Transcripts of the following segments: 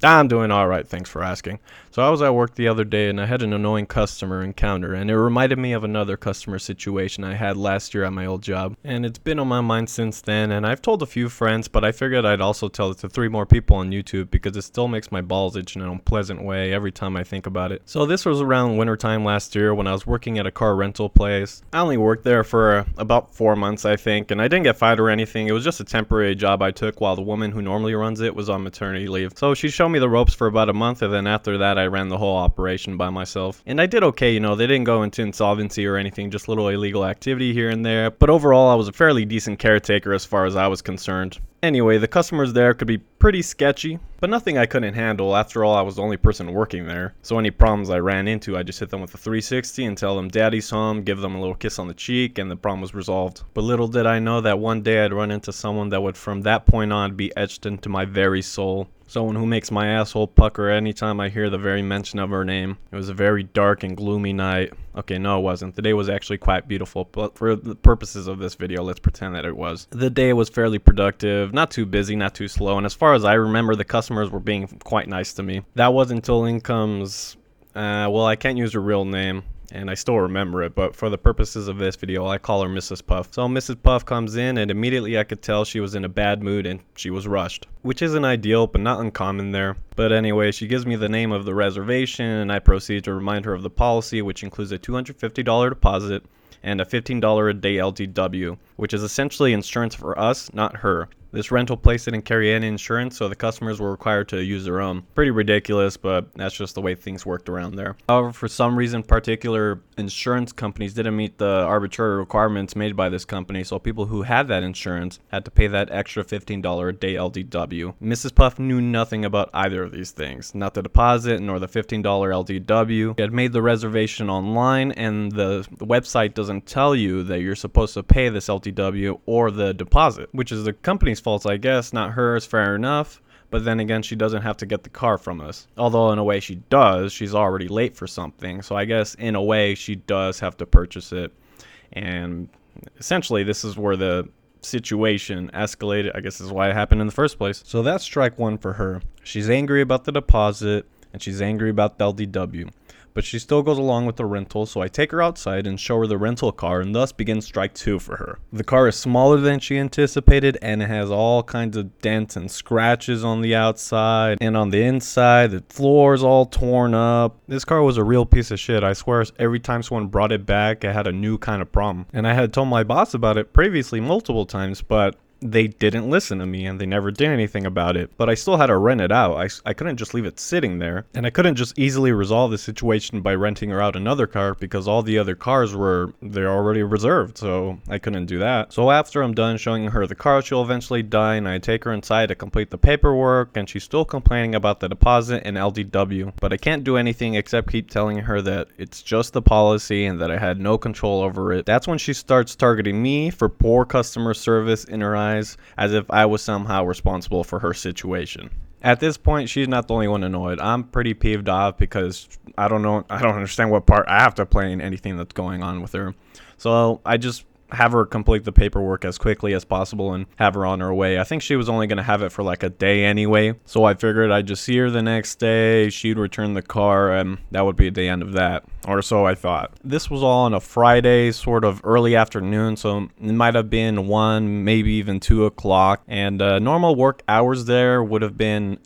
I'm doing all right, thanks for asking. So I was at work the other day and I had an annoying customer encounter, and it reminded me of another customer situation I had last year at my old job. And it's been on my mind since then, and I've told a few friends, but I figured I'd also tell it to 3 more people on YouTube because it still makes my balls itch in an unpleasant way every time I think about it. So this was around wintertime last year when I was working at a car rental place. I only worked there for about 4 months, I think, and I didn't get fired or anything. It was just a temporary job I took while the woman who normally runs it was on maternity leave. So she showed me the ropes for about a month, and then after that I ran the whole operation by myself. And I did okay, they didn't go into insolvency or anything, just little illegal activity here and there. But overall, I was a fairly decent caretaker as far as I was concerned. Anyway, the customers there could be pretty sketchy, but nothing I couldn't handle. After all, I was the only person working there. So any problems I ran into, I just hit them with a 360 and tell them daddy's home, give them a little kiss on the cheek, and the problem was resolved. But little did I know that one day I'd run into someone that would from that point on be etched into my very soul. Someone who makes my asshole pucker anytime I hear the very mention of her name. It was a very dark and gloomy night. Okay, no it wasn't. The day was actually quite beautiful, but for the purposes of this video, let's pretend that it was. The day was fairly productive, not too busy, not too slow, and as far as I remember, the customers were being quite nice to me. That wasn't until in comes, well, I can't use her real name, and I still remember it, but for the purposes of this video, I call her Mrs. Puff. So Mrs. Puff comes in, and immediately I could tell she was in a bad mood and she was rushed, which isn't ideal, but not uncommon there. But anyway, she gives me the name of the reservation, and I proceed to remind her of the policy, which includes a $250 deposit and a $15 a day LTW, which is essentially insurance for us, not her. This rental place didn't carry any insurance, so the customers were required to use their own. Pretty ridiculous, but that's just the way things worked around there. However, for some reason, particular insurance companies didn't meet the arbitrary requirements made by this company, so people who had that insurance had to pay that extra $15 a day LDW. Mrs. Puff knew nothing about either of these things, not the deposit nor the $15 LDW. She had made the reservation online, and the website doesn't tell you that you're supposed to pay this LTW or the deposit, which is the company's fault, I guess, not hers, fair enough. But then again, she doesn't have to get the car from us. Although in a way she does, she's already late for something. So I guess in a way she does have to purchase it. And essentially this is where the situation escalated. I guess this is why it happened in the first place. So that's strike one for her. She's angry about the deposit and she's angry about the LDW. But she still goes along with the rental, so I take her outside and show her the rental car, and thus begins strike two for her. The car is smaller than she anticipated, and it has all kinds of dents and scratches on the outside, and on the inside, the floor is all torn up. This car was a real piece of shit. I swear every time someone brought it back, it had a new kind of problem. And I had told my boss about it previously multiple times, but they didn't listen to me and they never did anything about it. But I still had to rent it out. I couldn't just leave it sitting there, and I couldn't just easily resolve the situation by renting her out another car because all the other cars they're already reserved, so I couldn't do that. So after I'm done showing her the car she'll eventually die, and I take her inside to complete the paperwork, and she's still complaining about the deposit and LDW, but I can't do anything except keep telling her that it's just the policy and that I had no control over it. That's when she starts targeting me for poor customer service in her eyes, as if I was somehow responsible for her situation. At this point, she's not the only one annoyed. I'm pretty peeved off because I don't understand what part I have to play in anything that's going on with her. So I just have her complete the paperwork as quickly as possible and have her on her way. I think she was only going to have it for like a day anyway, so I figured I'd just see her the next day, she'd return the car, and that would be the end of that. Or so I thought. This was all on a Friday, sort of early afternoon, so it might have been 1, maybe even 2 o'clock, and normal work hours there would have been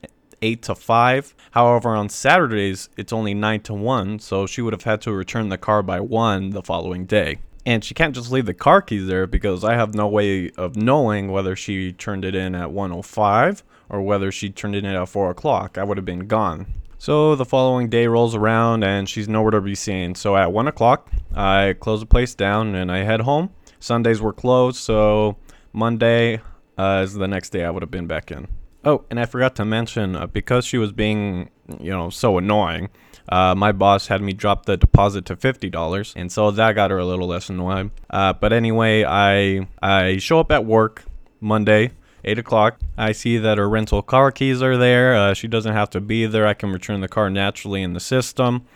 8 to 5. However, on Saturdays, it's only 9 to 1, so she would have had to return the car by 1 the following day. And she can't just leave the car keys there because I have no way of knowing whether she turned it in at 1:05 or whether she turned it in at 4 o'clock. I would have been gone. So the following day rolls around and she's nowhere to be seen. So at 1 o'clock, I close the place down and I head home. Sundays were closed, so Monday is the next day I would have been back in. Oh, and I forgot to mention, because she was being, so annoying, my boss had me drop the deposit to $50, and so that got her a little less annoyed. But anyway, I show up at work Monday, 8 o'clock. I see that her rental car keys are there. She doesn't have to be there. I can return the car naturally in the system.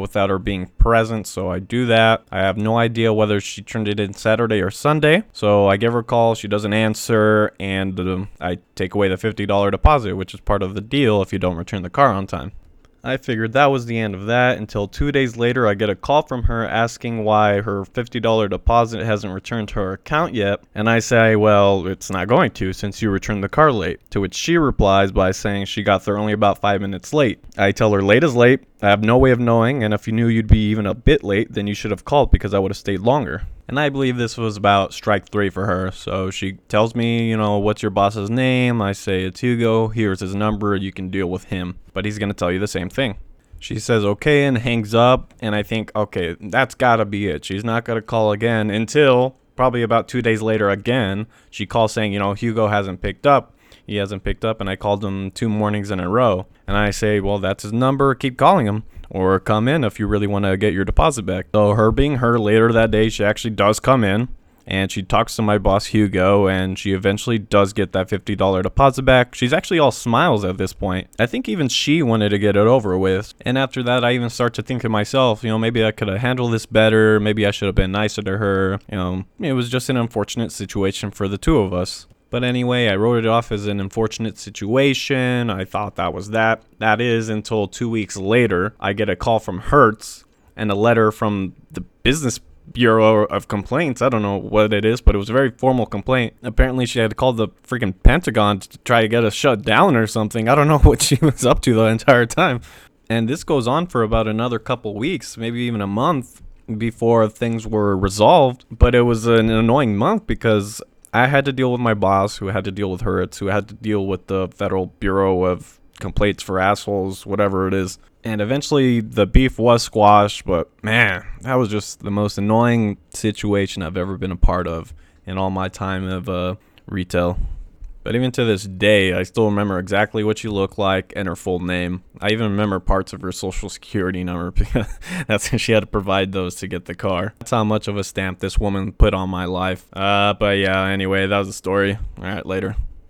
without her being present, so I do that. I have no idea whether she turned it in Saturday or Sunday, so I give her a call. She doesn't answer, and I take away the $50 deposit, which is part of the deal if you don't return the car on time. I figured that was the end of that until 2 days later I get a call from her asking why her $50 deposit hasn't returned to her account yet, and I say, well, it's not going to since you returned the car late, to which she replies by saying she got there only about 5 minutes late. I tell her late is late, I have no way of knowing, and if you knew you'd be even a bit late, then you should have called because I would have stayed longer. And I believe this was about strike 3 for her. So she tells me, what's your boss's name? I say, it's Hugo. Here's his number. You can deal with him. But he's going to tell you the same thing. She says, okay, and hangs up. And I think, okay, that's got to be it. She's not going to call again until probably about 2 days later again. She calls saying, Hugo hasn't picked up. He hasn't picked up. And I called him 2 mornings in a row. And I say, well, that's his number. Keep calling him. Or come in if you really want to get your deposit back. So her being her, later that day, she actually does come in. And she talks to my boss, Hugo, and she eventually does get that $50 deposit back. She's actually all smiles at this point. I think even she wanted to get it over with. And after that, I even start to think to myself, maybe I could have handled this better. Maybe I should have been nicer to her. It was just an unfortunate situation for the two of us. But anyway, I wrote it off as an unfortunate situation. I thought that was that. That is until 2 weeks later, I get a call from Hertz and a letter from the Business Bureau of Complaints. I don't know what it is, but it was a very formal complaint. Apparently, she had called the freaking Pentagon to try to get us shut down or something. I don't know what she was up to the entire time. And this goes on for about another couple weeks, maybe even a month before things were resolved. But it was an annoying month because I had to deal with my boss, who had to deal with Hertz, who had to deal with the Federal Bureau of Complaints for Assholes, whatever it is. And eventually the beef was squashed, but man, that was just the most annoying situation I've ever been a part of in all my time of retail. But even to this day, I still remember exactly what she looked like and her full name. I even remember parts of her social security number because that's she had to provide those to get the car. That's how much of a stamp this woman put on my life. But yeah, anyway, that was the story. All right, later.